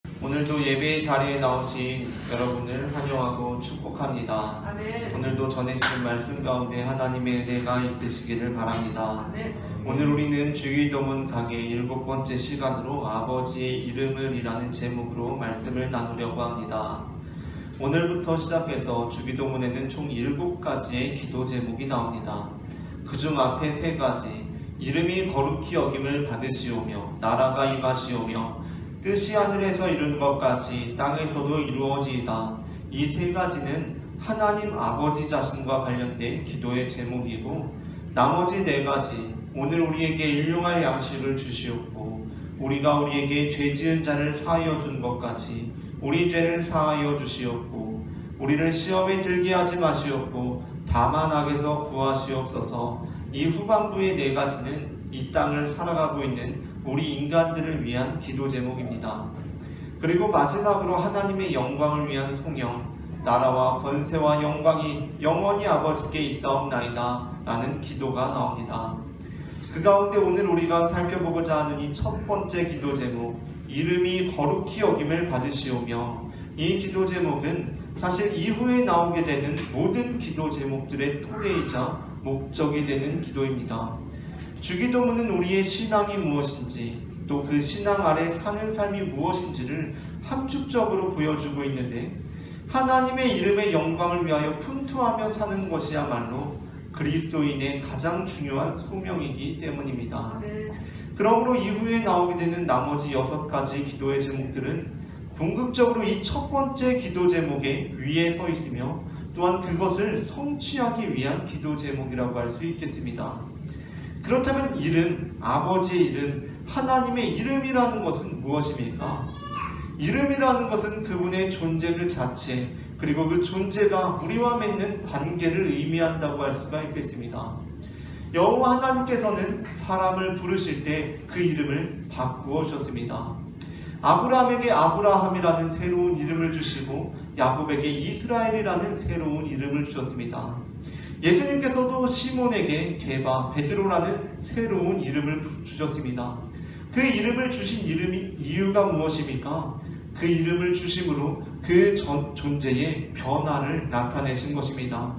오늘도 예배의 자리에 나오신 여러분을 환영하고 축복합니다. 아멘. 오늘도 전해주신 말씀 가운데 하나님의 은혜가 있으시기를 바랍니다. 아멘. 오늘 우리는 주기도문 강의 7번째 시간으로 아버지의 이름을 이라는 제목으로 말씀을 나누려고 합니다. 오늘부터 시작해서 주기도문에는 총 7가지의 기도 제목이 나옵니다. 그중 앞에 3가지, 이름이 거룩히 여김을 받으시오며 나라가 임하시오며 뜻이 하늘에서 이룬 것 같이 땅에서도 이루어지이다. 이 3가지는 하나님 아버지 자신과 관련된 기도의 제목이고, 나머지 4가지, 오늘 우리에게 일용할 양식을 주시옵고 우리가 우리에게 죄 지은 자를 사하여 준 것 같이 우리 죄를 사하여 주시옵고 우리를 시험에 들게 하지 마시옵고 다만 악에서 구하시옵소서. 이 후반부의 4가지는 이 땅을 살아가고 있는 우리 인간들을 위한 기도 제목입니다. 그리고 마지막으로 하나님의 영광을 위한 송영, 나라와 권세와 영광이 영원히 아버지께 있사옵나이다 라는 기도가 나옵니다. 그 가운데 오늘 우리가 살펴보고자 하는 이 첫 번째 기도 제목, 이름이 거룩히 여김을 받으시오며, 이 기도 제목은 사실 이후에 나오게 되는 모든 기도 제목들의 토대이자 목적이 되는 기도입니다. 주기도문은 우리의 신앙이 무엇인지, 또 그 신앙 아래 사는 삶이 무엇인지를 함축적으로 보여주고 있는데, 하나님의 이름의 영광을 위하여 분투하며 사는 것이야말로 그리스도인의 가장 중요한 소명이기 때문입니다. 아멘. 그러므로 이후에 나오게 되는 나머지 6가지 기도의 제목들은 궁극적으로 이 첫 번째 기도 제목의 위에 서 있으며, 또한 그것을 성취하기 위한 기도 제목이라고 할 수 있겠습니다. 그렇다면 이름, 아버지의 이름, 하나님의 이름이라는 것은 무엇입니까? 이름이라는 것은 그분의 존재 그 자체, 그리고 그 존재가 우리와 맺는 관계를 의미한다고 할 수가 있겠습니다. 여호와 하나님께서는 사람을 부르실 때 그 이름을 바꾸어 주셨습니다. 아브라함에게 아브라함이라는 새로운 이름을 주시고 야곱에게 이스라엘이라는 새로운 이름을 주셨습니다. 예수님께서도 시몬에게 게바, 베드로라는 새로운 이름을 주셨습니다. 그 이름을 주신 이유가 무엇입니까? 그 이름을 주심으로 그 존재의 변화를 나타내신 것입니다.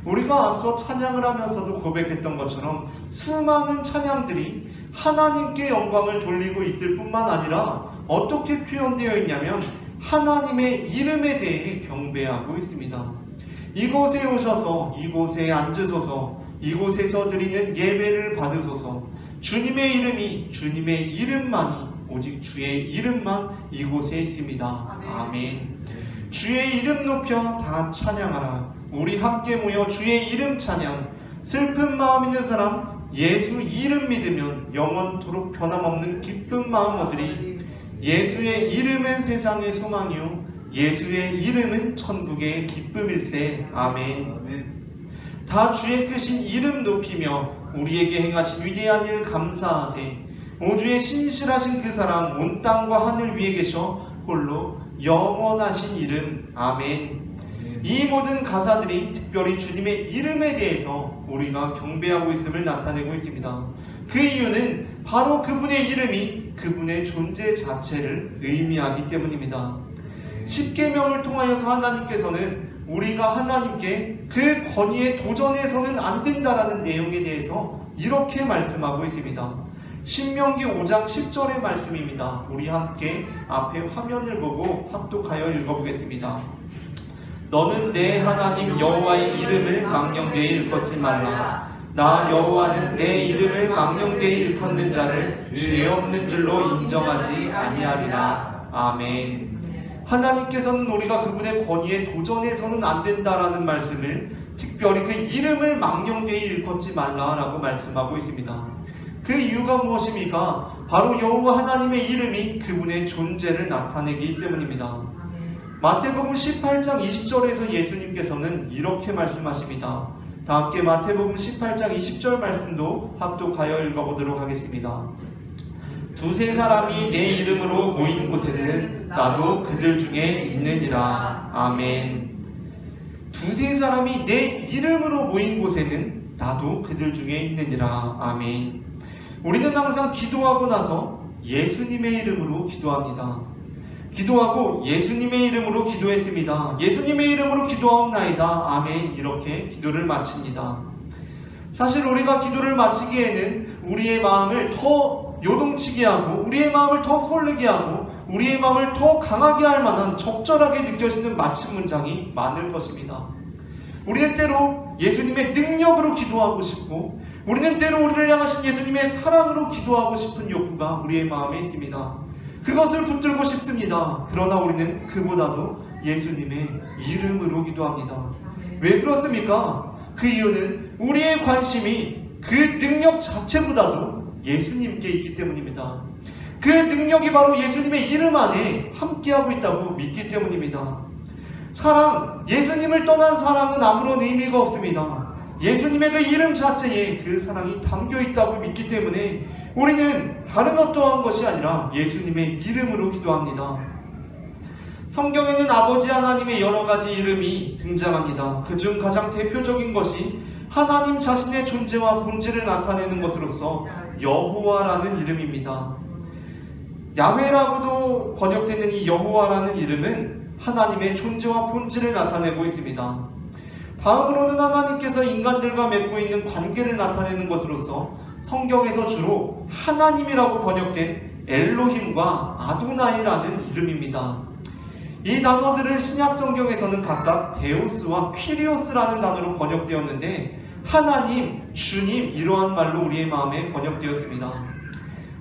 우리가 앞서 찬양을 하면서도 고백했던 것처럼 수많은 찬양들이 하나님께 영광을 돌리고 있을 뿐만 아니라 어떻게 표현되어 있냐면 하나님의 이름에 대해 경배하고 있습니다. 이곳에 오셔서 이곳에 앉으소서, 이곳에서 드리는 예배를 받으소서. 주님의 이름이, 주님의 이름만이, 오직 주의 이름만 이곳에 있습니다. 아멘. 주의 이름 높여 다 찬양하라. 우리 함께 모여 주의 이름 찬양. 슬픈 마음 있는 사람 예수 이름 믿으면 영원토록 변함없는 기쁜 마음 얻으리. 예수의 이름은 세상의 소망이요 예수의 이름은 천국의 기쁨일세. 아멘. 다 주의 크신 이름 높이며 우리에게 행하신 위대한 일 감사하세. 오주의 신실하신 그 사랑 온 땅과 하늘 위에 계셔 홀로 영원하신 이름. 아멘. 이 모든 가사들이 특별히 주님의 이름에 대해서 우리가 경배하고 있음을 나타내고 있습니다. 그 이유는 바로 그분의 이름이 그분의 존재 자체를 의미하기 때문입니다. 십계명을 통하여서 하나님께서는 우리가 하나님께 그 권위에 도전해서는 안 된다라는 내용에 대해서 이렇게 말씀하고 있습니다. 신명기 5장 10절의 말씀입니다. 우리 함께 앞에 화면을 보고 합독하여 읽어보겠습니다. 너는 내 하나님 여호와의 이름을 망령되이 일컫지 말라. 나 여호와는 내 이름을 망령되이 일컫는 자를 죄 없는 줄로 인정하지 아니하리라. 아멘. 하나님께서는 우리가 그분의 권위에 도전해서는 안 된다라는 말씀을, 특별히 그 이름을 망령되이 일컫지 말라라고 말씀하고 있습니다. 그 이유가 무엇입니까? 바로 여호와 하나님의 이름이 그분의 존재를 나타내기 때문입니다. 마태복음 18장 20절에서 예수님께서는 이렇게 말씀하십니다. 다 함께 마태복음 18장 20절 말씀도 합독하여 읽어보도록 하겠습니다. 두세 사람이 내 이름으로 모인 곳에는 나도 그들 중에 있느니라. 아멘. 두세 사람이 내 이름으로 모인 곳에는 나도 그들 중에 있느니라. 아멘. 우리는 항상 기도하고 나서 예수님의 이름으로 기도합니다. 기도하고 예수님의 이름으로 기도했습니다. 예수님의 이름으로 기도하옵나이다. 아멘. 이렇게 기도를 마칩니다. 사실 우리가 기도를 마치기에는 우리의 마음을 더 요동치게 하고 우리의 마음을 더 설레게 하고 우리의 마음을 더 강하게 할 만한 적절하게 느껴지는 마침 문장이 많을 것입니다. 우리는 때로 예수님의 능력으로 기도하고 싶고 우리는 때로 우리를 향하신 예수님의 사랑으로 기도하고 싶은 욕구가 우리의 마음에 있습니다. 그것을 붙들고 싶습니다. 그러나 우리는 그보다도 예수님의 이름으로 기도합니다. 왜 그렇습니까? 그 이유는 우리의 관심이 그 능력 자체보다도 예수님께 있기 때문입니다. 그 능력이 바로 예수님의 이름 안에 함께하고 있다고 믿기 때문입니다. 사랑, 예수님을 떠난 사랑은 아무런 의미가 없습니다. 예수님의 그 이름 자체에 그 사랑이 담겨 있다고 믿기 때문에 우리는 다른 어떠한 것이 아니라 예수님의 이름으로 기도합니다. 성경에는 아버지 하나님의 여러 가지 이름이 등장합니다. 그중 가장 대표적인 것이 하나님 자신의 존재와 본질을 나타내는 것으로서 여호와라는 이름입니다. 야훼라고도 번역되는 이 여호와라는 이름은 하나님의 존재와 본질을 나타내고 있습니다. 다음으로는 하나님께서 인간들과 맺고 있는 관계를 나타내는 것으로서 성경에서 주로 하나님이라고 번역된 엘로힘과 아도나이라는 이름입니다. 이 단어들은 신약 성경에서는 각각 데우스와 퀴리오스라는 단어로 번역되었는데 하나님, 주님 이러한 말로 우리의 마음에 번역되었습니다.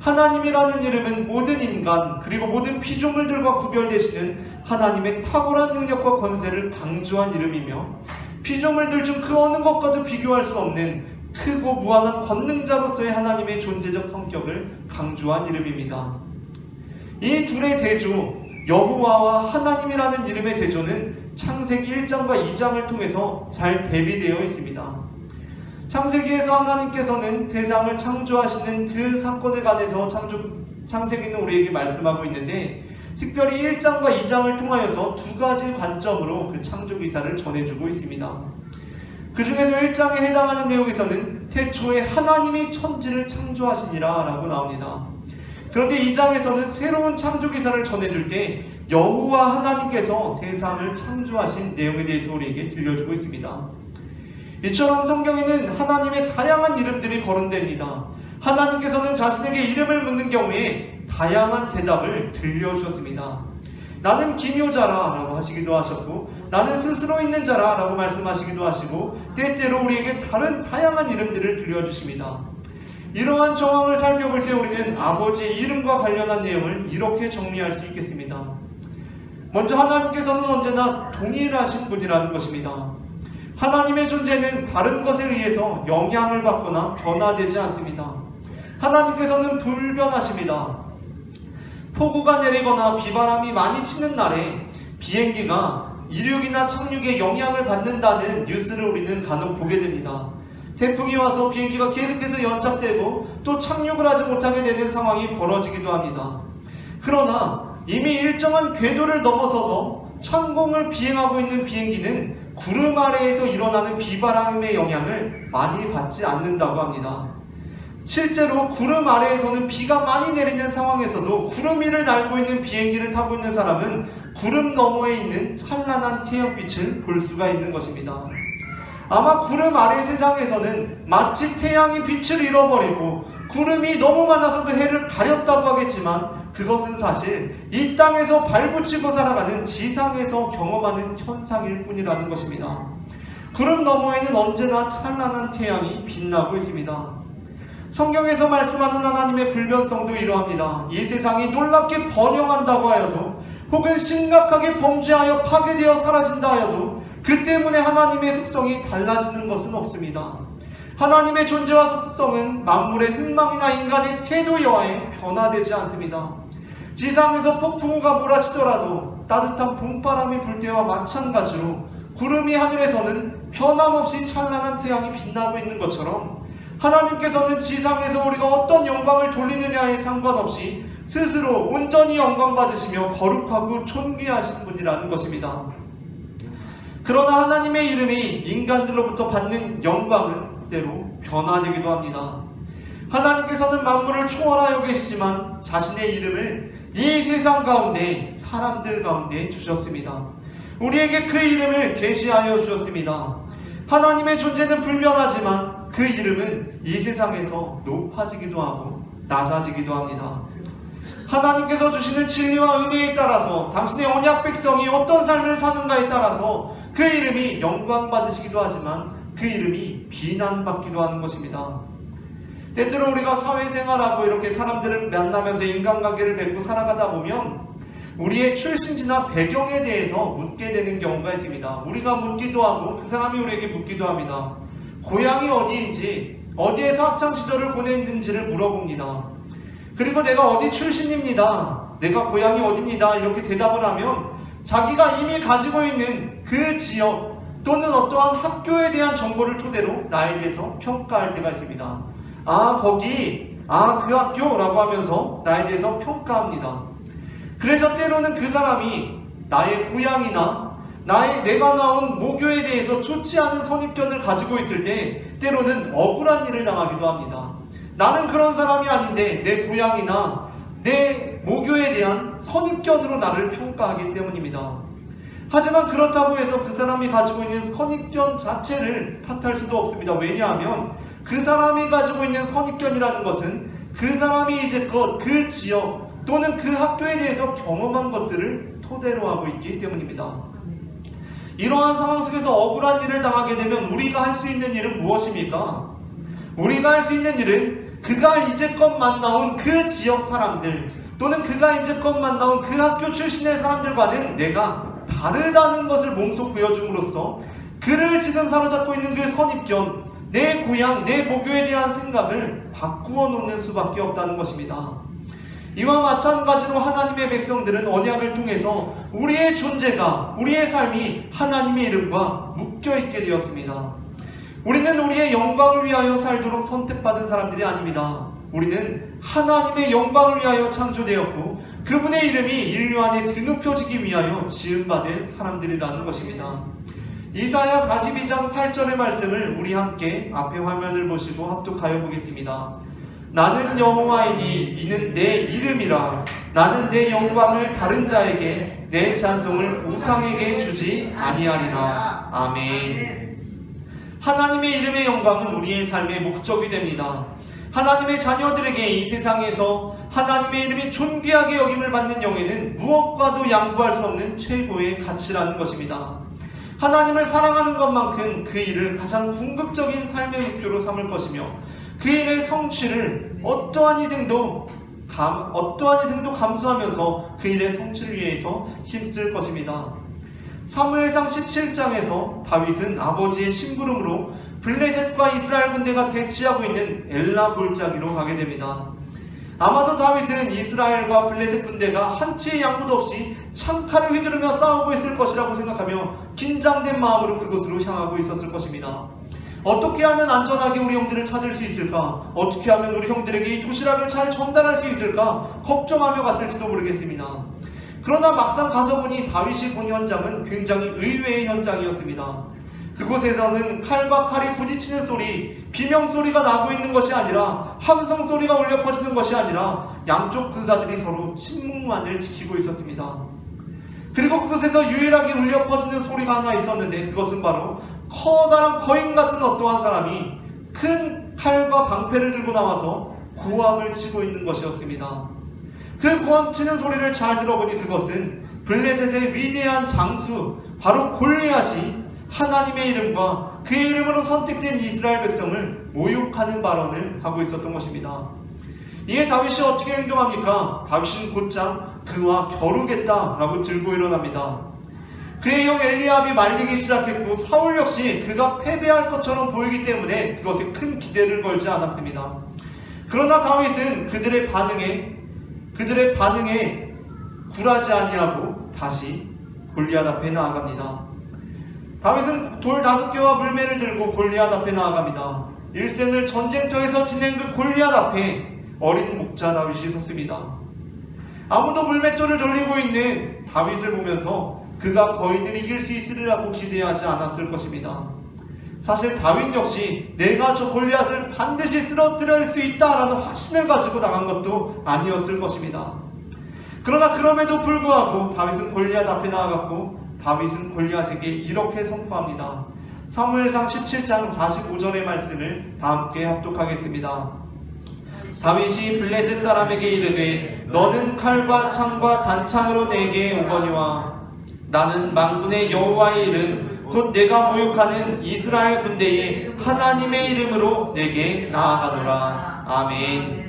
하나님이라는 이름은 모든 인간 그리고 모든 피조물들과 구별되시는 하나님의 탁월한 능력과 권세를 강조한 이름이며 피조물들 중 그 어느 것과도 비교할 수 없는 크고 무한한 권능자로서의 하나님의 존재적 성격을 강조한 이름입니다. 이 둘의 대조, 여호와와 하나님이라는 이름의 대조는 창세기 1장과 2장을 통해서 잘 대비되어 있습니다. 창세기에서 하나님께서는 세상을 창조하시는 그 사건에 관해서 창세기는 우리에게 말씀하고 있는데 특별히 1장과 2장을 통하여서 두 가지 관점으로 그 창조 기사를 전해주고 있습니다. 그 중에서 1장에 해당하는 내용에서는 태초에 하나님이 천지를 창조하시니라 라고 나옵니다. 그런데 2장에서는 새로운 창조 기사를 전해줄 때 여호와 하나님께서 세상을 창조하신 내용에 대해서 우리에게 들려주고 있습니다. 이처럼 성경에는 하나님의 다양한 이름들이 거론됩니다. 하나님께서는 자신에게 이름을 묻는 경우에 다양한 대답을 들려주셨습니다. 나는 기묘자라 라고 하시기도 하셨고 나는 스스로 있는 자라 라고 말씀하시기도 하시고 때때로 우리에게 다른 다양한 이름들을 들려주십니다. 이러한 정황을 살펴볼 때 우리는 아버지의 이름과 관련한 내용을 이렇게 정리할 수 있겠습니다. 먼저 하나님께서는 언제나 동일하신 분이라는 것입니다. 하나님의 존재는 다른 것에 의해서 영향을 받거나 변화되지 않습니다. 하나님께서는 불변하십니다. 폭우가 내리거나 비바람이 많이 치는 날에 비행기가 이륙이나 착륙에 영향을 받는다는 뉴스를 우리는 간혹 보게 됩니다. 태풍이 와서 비행기가 계속해서 연착되고 또 착륙을 하지 못하게 되는 상황이 벌어지기도 합니다. 그러나 이미 일정한 궤도를 넘어서서 창공을 비행하고 있는 비행기는 구름 아래에서 일어나는 비바람의 영향을 많이 받지 않는다고 합니다. 실제로 구름 아래에서는 비가 많이 내리는 상황에서도 구름 위를 날고 있는 비행기를 타고 있는 사람은 구름 너머에 있는 찬란한 태양빛을 볼 수가 있는 것입니다. 아마 구름 아래 세상에서는 마치 태양이 빛을 잃어버리고 구름이 너무 많아서 그 해를 가렸다고 하겠지만 그것은 사실 이 땅에서 발붙이고 살아가는 지상에서 경험하는 현상일 뿐이라는 것입니다. 구름 너머에는 언제나 찬란한 태양이 빛나고 있습니다. 성경에서 말씀하는 하나님의 불변성도 이러합니다. 이 세상이 놀랍게 번영한다고 하여도 혹은 심각하게 범죄하여 파괴되어 사라진다 하여도 그 때문에 하나님의 속성이 달라지는 것은 없습니다. 하나님의 존재와 속성은 만물의 흥망이나 인간의 태도 여하에 변화되지 않습니다. 지상에서 폭풍우가 몰아치더라도 따뜻한 봄바람이 불 때와 마찬가지로 구름이 하늘에서는 변함없이 찬란한 태양이 빛나고 있는 것처럼 하나님께서는 지상에서 우리가 어떤 영광을 돌리느냐에 상관없이 스스로 온전히 영광 받으시며 거룩하고 존귀하신 분이라는 것입니다. 그러나 하나님의 이름이 인간들로부터 받는 영광은 때로 변화되기도 합니다. 하나님께서는 만물을 초월하여 계시지만 자신의 이름을 이 세상 가운데 사람들 가운데 주셨습니다. 우리에게 그 이름을 계시하여 주셨습니다. 하나님의 존재는 불변하지만 그 이름은 이 세상에서 높아지기도 하고 낮아지기도 합니다. 하나님께서 주시는 진리와 은혜에 따라서 당신의 언약 백성이 어떤 삶을 사는가에 따라서 그 이름이 영광받으시기도 하지만 그 이름이 비난받기도 하는 것입니다. 때때로 우리가 사회생활하고 이렇게 사람들을 만나면서 인간관계를 맺고 살아가다 보면 우리의 출신지나 배경에 대해서 묻게 되는 경우가 있습니다. 우리가 묻기도 하고 그 사람이 우리에게 묻기도 합니다. 고향이 어디인지, 어디에서 학창시절을 보냈는지를 물어봅니다. 그리고 내가 어디 출신입니다, 내가 고향이 어디입니다 이렇게 대답을 하면 자기가 이미 가지고 있는 그 지역 또는 어떠한 학교에 대한 정보를 토대로 나에 대해서 평가할 때가 있습니다. 아 거기, 아 그 학교라고 하면서 나에 대해서 평가합니다. 그래서 때로는 그 사람이 나의 고향이나 내가 나온 모교에 대해서 좋지 않은 선입견을 가지고 있을 때 때로는 억울한 일을 당하기도 합니다. 나는 그런 사람이 아닌데 내 고향이나 내 모교에 대한 선입견으로 나를 평가하기 때문입니다. 하지만 그렇다고 해서 그 사람이 가지고 있는 선입견 자체를 탓할 수도 없습니다. 왜냐하면 그 사람이 가지고 있는 선입견이라는 것은 그 사람이 이제껏 그 지역 또는 그 학교에 대해서 경험한 것들을 토대로 하고 있기 때문입니다. 이러한 상황 속에서 억울한 일을 당하게 되면 우리가 할 수 있는 일은 무엇입니까? 우리가 할 수 있는 일은 그가 이제껏 만나온 그 지역 사람들 또는 그가 이제껏 만나온 그 학교 출신의 사람들과는 내가 다르다는 것을 몸소 보여줌으로써 그를 지금 사로잡고 있는 그 선입견, 내 고향, 내 모교에 대한 생각을 바꾸어 놓는 수밖에 없다는 것입니다. 이와 마찬가지로 하나님의 백성들은 언약을 통해서 우리의 존재가, 우리의 삶이 하나님의 이름과 묶여있게 되었습니다. 우리는 우리의 영광을 위하여 살도록 선택받은 사람들이 아닙니다. 우리는 하나님의 영광을 위하여 창조되었고 그분의 이름이 인류 안에 드높여지기 위하여 지음받은 사람들이라는 것입니다. 이사야 42장 8절의 말씀을 우리 함께 앞에 화면을 보시고 합독하여 보겠습니다. 나는 여호와이니 이는 내 이름이라. 나는 내 영광을 다른 자에게, 내 잔송을 우상에게 주지 아니하리라. 아멘. 하나님의 이름의 영광은 우리의 삶의 목적이 됩니다. 하나님의 자녀들에게 이 세상에서 하나님의 이름이 존귀하게 여김을 받는 영예는 무엇과도 양보할 수 없는 최고의 가치라는 것입니다. 하나님을 사랑하는 것만큼 그 일을 가장 궁극적인 삶의 목표로 삼을 것이며 그 일의 성취를 어떠한 희생도 감수하면서 그 일의 성취를 위해서 힘쓸 것입니다. 사무엘상 17장에서 다윗은 아버지의 심부름으로 블레셋과 이스라엘 군대가 대치하고 있는 엘라 골짜기로 가게 됩니다. 아마도 다윗은 이스라엘과 블레셋 군대가 한치의 양보도 없이 창칼을 휘두르며 싸우고 있을 것이라고 생각하며 긴장된 마음으로 그곳으로 향하고 있었을 것입니다. 어떻게 하면 안전하게 우리 형들을 찾을 수 있을까? 어떻게 하면 우리 형들에게 이 도시락을 잘 전달할 수 있을까? 걱정하며 갔을지도 모르겠습니다. 그러나 막상 가서 보니 다윗이 본 현장은 굉장히 의외의 현장이었습니다. 그곳에서는 칼과 칼이 부딪히는 소리, 비명소리가 나고 있는 것이 아니라 함성소리가 울려 퍼지는 것이 아니라 양쪽 군사들이 서로 침묵만을 지키고 있었습니다. 그리고 그곳에서 유일하게 울려 퍼지는 소리가 하나 있었는데 그것은 바로 커다란 거인 같은 어떠한 사람이 큰 칼과 방패를 들고 나와서 고함을 치고 있는 것이었습니다. 그 고함 치는 소리를 잘 들어보니 그것은 블레셋의 위대한 장수 바로 골리앗이 하나님의 이름과 그의 이름으로 선택된 이스라엘 백성을 모욕하는 발언을 하고 있었던 것입니다. 이에 다윗이 어떻게 행동합니까? 다윗은 곧장 그와 겨루겠다라고 들고 일어납니다. 그의 형 엘리압이 말리기 시작했고 사울 역시 그가 패배할 것처럼 보이기 때문에 그것에 큰 기대를 걸지 않았습니다. 그러나 다윗은 그들의 반응에 굴하지 아니하고 다시 골리앗 앞에 나아갑니다. 다윗은 돌 5개와 물매를 들고 골리앗 앞에 나아갑니다. 일생을 전쟁터에서 지낸 그 골리앗 앞에 어린 목자 다윗이 섰습니다. 아무도 물맷돌을 돌리고 있는 다윗을 보면서 그가 거인을 이길 수 있으리라고 기대하지 않았을 것입니다. 사실 다윗 역시 내가 저 골리앗을 반드시 쓰러뜨릴 수 있다라는 확신을 가지고 나간 것도 아니었을 것입니다. 그러나 그럼에도 불구하고 다윗은 골리앗 앞에 나아갔고 다윗은 골리앗에게 이렇게 선포합니다. 사무엘상 17장 45절의 말씀을 다 함께 합독하겠습니다. 다윗이 블레셋 사람에게 이르되 너는 칼과 창과 단창으로 내게 오거니와 나는 만군의 여호와의 이름 곧 내가 모욕하는 이스라엘 군대의 하나님의 이름으로 내게 나아가노라. 아멘.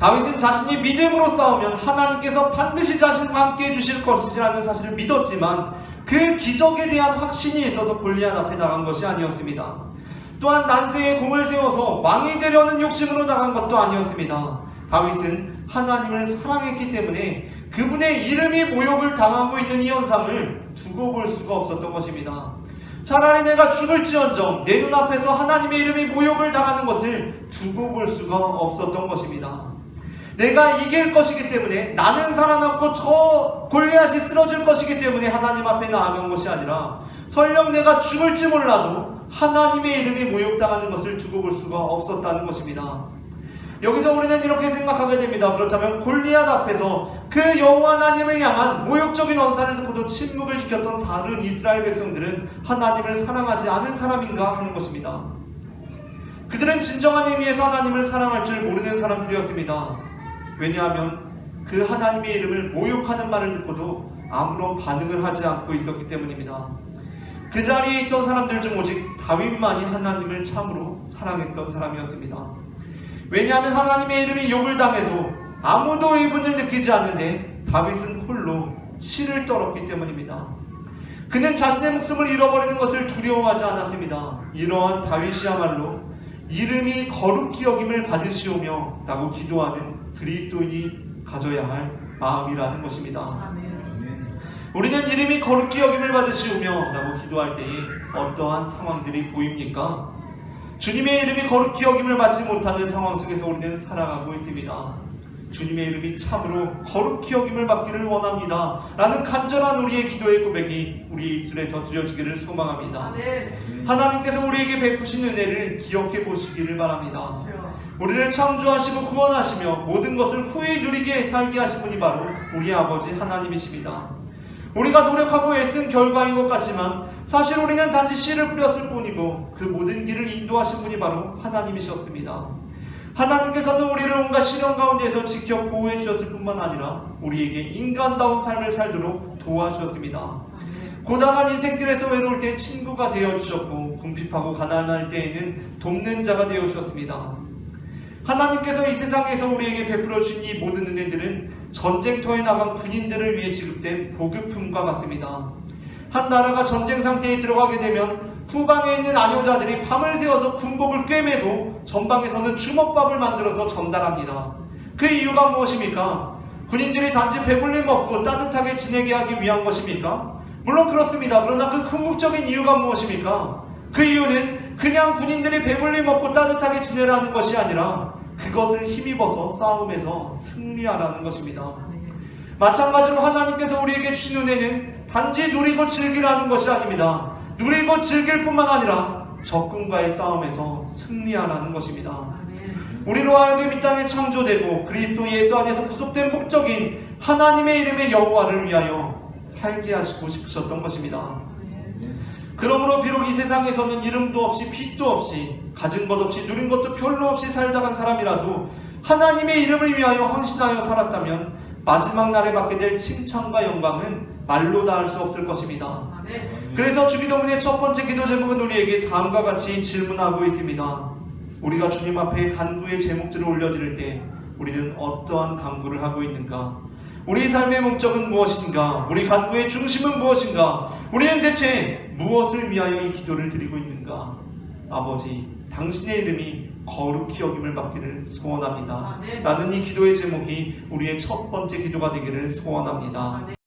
다윗은 자신이 믿음으로 싸우면 하나님께서 반드시 자신과 함께 해주실 것이라는 사실을 믿었지만 그 기적에 대한 확신이 있어서 골리앗 앞에 나간 것이 아니었습니다. 또한 난세에 공을 세워서 왕이 되려는 욕심으로 나간 것도 아니었습니다. 다윗은 하나님을 사랑했기 때문에 그분의 이름이 모욕을 당하고 있는 이 현상을 두고 볼 수가 없었던 것입니다. 차라리 내가 죽을지언정 내 눈앞에서 하나님의 이름이 모욕을 당하는 것을 두고 볼 수가 없었던 것입니다. 내가 이길 것이기 때문에, 나는 살아남고 저 골리앗이 쓰러질 것이기 때문에 하나님 앞에 나아간 것이 아니라 설령 내가 죽을지 몰라도 하나님의 이름이 모욕당하는 것을 두고 볼 수가 없었다는 것입니다. 여기서 우리는 이렇게 생각하게 됩니다. 그렇다면 골리앗 앞에서 그 여호와 하나님을 향한 모욕적인 언사를 듣고도 침묵을 지켰던 다른 이스라엘 백성들은 하나님을 사랑하지 않은 사람인가 하는 것입니다. 그들은 진정한 의미에서 하나님을 사랑할 줄 모르는 사람들이었습니다. 왜냐하면 그 하나님의 이름을 모욕하는 말을 듣고도 아무런 반응을 하지 않고 있었기 때문입니다. 그 자리에 있던 사람들 중 오직 다윗만이 하나님을 참으로 사랑했던 사람이었습니다. 왜냐하면 하나님의 이름이 욕을 당해도 아무도 의문을 느끼지 않는데 다윗은 홀로 치를 떨었기 때문입니다. 그는 자신의 목숨을 잃어버리는 것을 두려워하지 않았습니다. 이러한 다윗이야말로 이름이 거룩히 여김을 받으시오며 라고 기도하는 그리스도인이 가져야 할 마음이라는 것입니다. 우리는 이름이 거룩히 여김을 받으시오며 라고 기도할 때에 어떠한 상황들이 보입니까? 주님의 이름이 거룩히 여김을 받지 못하는 상황 속에서 우리는 살아가고 있습니다. 주님의 이름이 참으로 거룩히 여김을 받기를 원합니다 라는 간절한 우리의 기도의 고백이 우리의 입술에서 드려지기를 소망합니다. 하나님께서 우리에게 베푸신 은혜를 기억해 보시기를 바랍니다. 우리를 창조하시고 구원하시며 모든 것을 후히 누리게 살게 하신 분이 바로 우리 아버지 하나님이십니다. 우리가 노력하고 애쓴 결과인 것 같지만 사실 우리는 단지 씨를 뿌렸을 뿐이고 그 모든 길을 인도하신 분이 바로 하나님이셨습니다. 하나님께서는 우리를 온갖 시련 가운데에서 지켜 보호해 주셨을 뿐만 아니라 우리에게 인간다운 삶을 살도록 도와주셨습니다. 고단한 인생길에서 외로울 때 친구가 되어주셨고 궁핍하고 가난할 때에는 돕는 자가 되어주셨습니다. 하나님께서 이 세상에서 우리에게 베풀어 주신 이 모든 은혜들은 전쟁터에 나간 군인들을 위해 지급된 보급품과 같습니다. 한 나라가 전쟁 상태에 들어가게 되면 후방에 있는 안효자들이 밤을 새워서 군복을 꿰매고 전방에서는 주먹밥을 만들어서 전달합니다. 그 이유가 무엇입니까? 군인들이 단지 배불리 먹고 따뜻하게 지내게 하기 위한 것입니까? 물론 그렇습니다. 그러나 그 궁극적인 이유가 무엇입니까? 그 이유는 그냥 군인들이 배불리 먹고 따뜻하게 지내라는 것이 아니라 그것을 힘입어서 싸움에서 승리하라는 것입니다. 마찬가지로 하나님께서 우리에게 주신 은혜는 단지 누리고 즐기라는 것이 아닙니다. 누리고 즐길 뿐만 아니라 적군과의 싸움에서 승리하라는 것입니다. 우리로 하여금 이 땅에 창조되고 그리스도 예수 안에서 구속된 목적인 하나님의 이름의 여호와를 위하여 살게 하시고 싶으셨던 것입니다. 그러므로 비록 이 세상에서는 이름도 없이 빛도 없이 가진 것 없이 누린 것도 별로 없이 살다 간 사람이라도 하나님의 이름을 위하여 헌신하여 살았다면 마지막 날에 받게 될 칭찬과 영광은 말로 다 할 수 없을 것입니다. 그래서 주기도문의 첫 번째 기도 제목은 우리에게 다음과 같이 질문하고 있습니다. 우리가 주님 앞에 간구의 제목들을 올려드릴 때 우리는 어떠한 간구를 하고 있는가? 우리 삶의 목적은 무엇인가? 우리 간구의 중심은 무엇인가? 우리는 대체 무엇을 위하여 이 기도를 드리고 있는가? 아버지, 당신의 이름이 거룩히 여김을 받기를 소원합니다 라는 이 기도의 제목이 우리의 첫 번째 기도가 되기를 소원합니다.